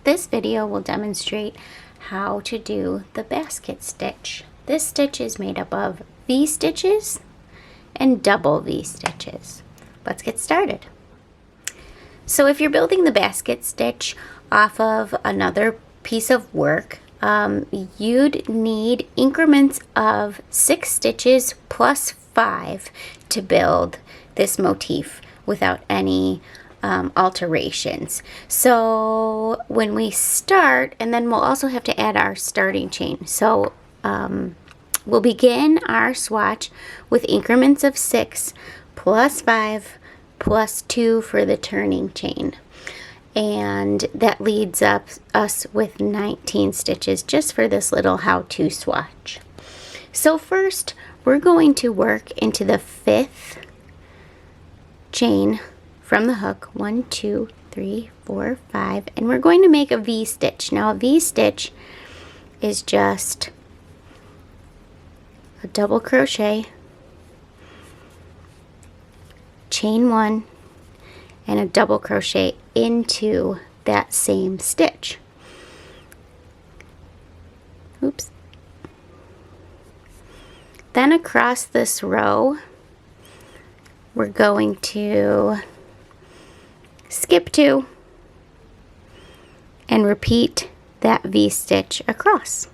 This video will demonstrate how to do the basket stitch. This stitch is made up of V stitches and double V stitches. Let's get started. So if you're building the basket stitch off of another piece of work, you'd need increments of 6 stitches plus 5 to build this motif without any alterations. So when we start, and then we'll also have to add our starting chain. So we'll begin our swatch with increments of 6 plus 5 plus 2 for the turning chain. And that leads us with 19 stitches just for this little how-to swatch. So first, we're going to work into the 5th chain from the hook. 1, 2, 3, 4, 5, and we're going to make a V stitch. Now a V stitch is just a double crochet, chain 1, and a double crochet into that same stitch. Oops. Then across this row, we're going to skip 2 and repeat that V stitch across.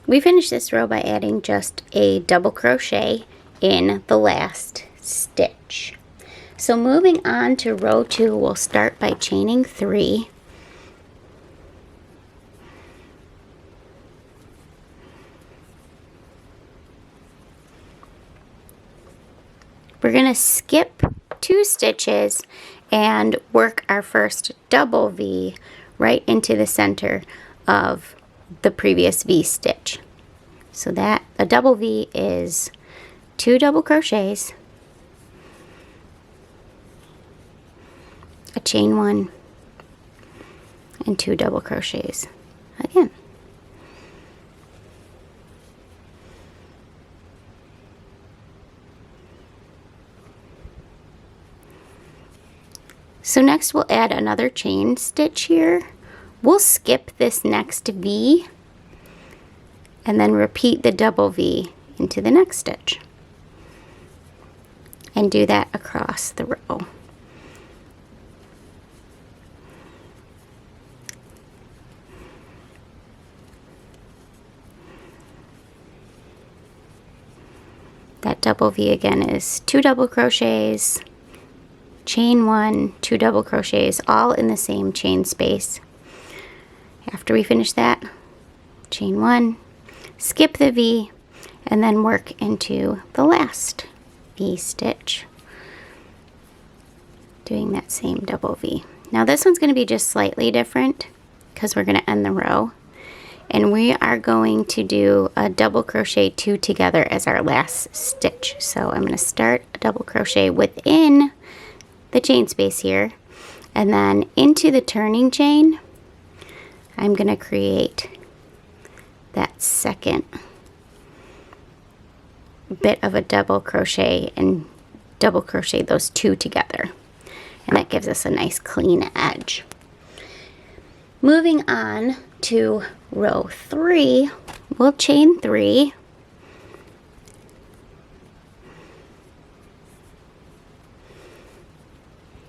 We finish this row by adding just a double crochet in the last stitch. So moving on to row 2, we'll start by chaining 3. We're going to skip 2 stitches and work our first double V right into the center of the previous V stitch. So that a double V is 2 double crochets, a chain 1, and 2 double crochets again. So next we'll add another chain stitch here. We'll skip this next V and then repeat the double V into the next stitch and do that across the row. That double V again is 2 double crochets, chain 1, 2 double crochets, all in the same chain space. After we finish that, chain 1, skip the V, and then work into the last V stitch, doing that same double V. Now this one's going to be just slightly different because we're going to end the row. and we are going to do a double crochet 2 together as our last stitch. So I'm going to start a double crochet within the chain space here, and then into the turning chain I'm going to create that second bit of a double crochet and double crochet those 2 together, and that gives us a nice clean edge. Moving on to row 3, we'll chain 3,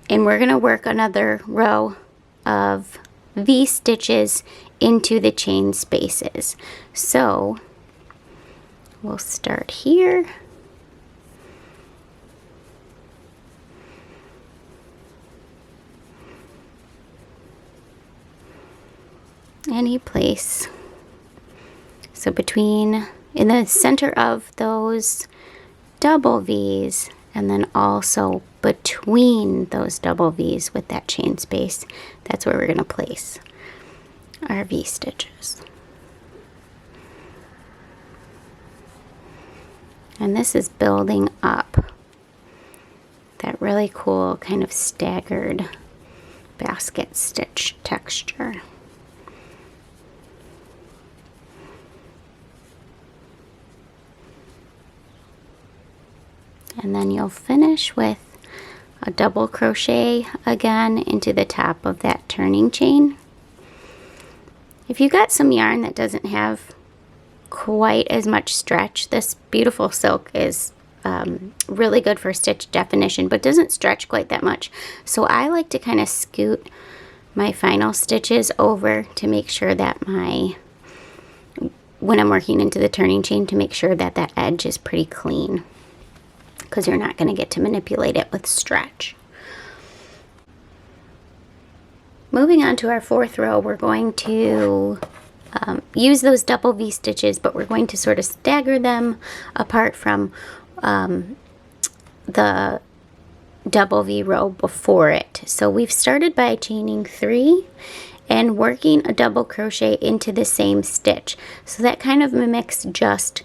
and we're going to work another row of V stitches into the chain spaces. So we'll start here, any place. So between, in the center of those double V's, and then also between those double V's with that chain space, that's where we're going to place our V stitches. And this is building up that really cool kind of staggered basket stitch texture. And then you'll finish with a double crochet again into the top of that turning chain. If you got some yarn that doesn't have quite as much stretch, this beautiful silk is really good for stitch definition, but doesn't stretch quite that much. So I like to kind of scoot my final stitches over to make sure that when I'm working into the turning chain, to make sure that that edge is pretty clean, because you're not going to get to manipulate it with stretch. Moving on to our 4th row, we're going to use those double V stitches, but we're going to sort of stagger them apart from the double V row before it. So we've started by chaining 3 and working a double crochet into the same stitch. So that kind of mimics just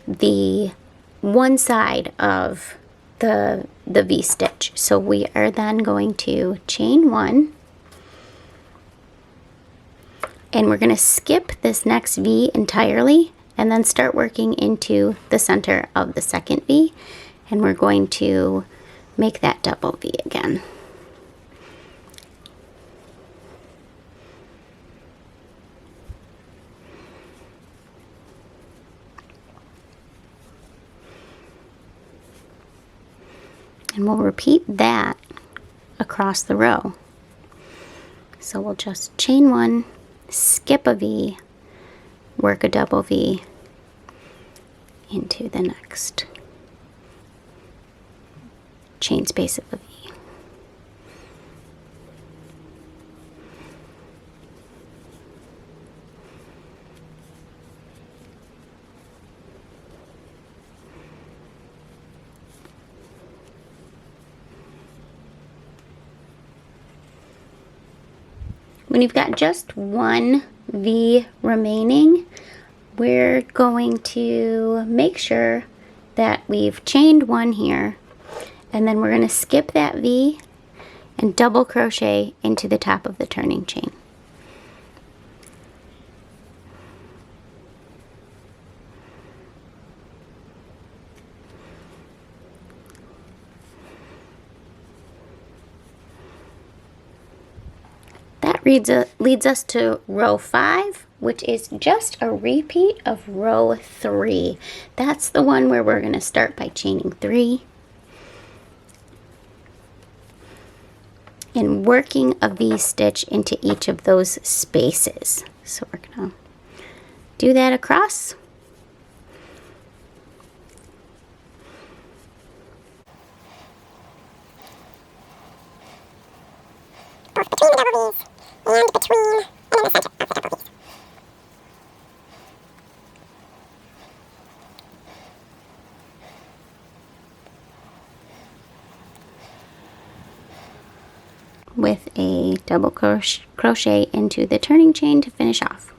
the one side of the V stitch. So we are then going to chain 1, and we're going to skip this next V entirely and then start working into the center of the second V, and we're going to make that double V again. And we'll repeat that across the row. So we'll just chain 1, skip a V, work a double V into the next chain space of a V. When you've got just one V remaining, we're going to make sure that we've chained 1 here, and then we're going to skip that V and double crochet into the top of the turning chain. That leads us to row 5, which is just a repeat of row 3. That's the one where we're going to start by chaining 3 and working a V stitch into each of those spaces. So we're going to do that across. Both between the double V's and between and in the center of the double V's. With a double crochet into the turning chain to finish off.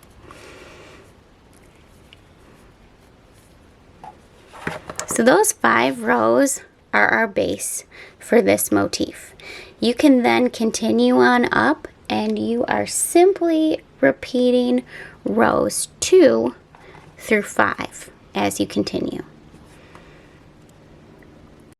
So those 5 rows are our base for this motif. You can then continue on up, and you are simply repeating rows 2 through 5 as you continue.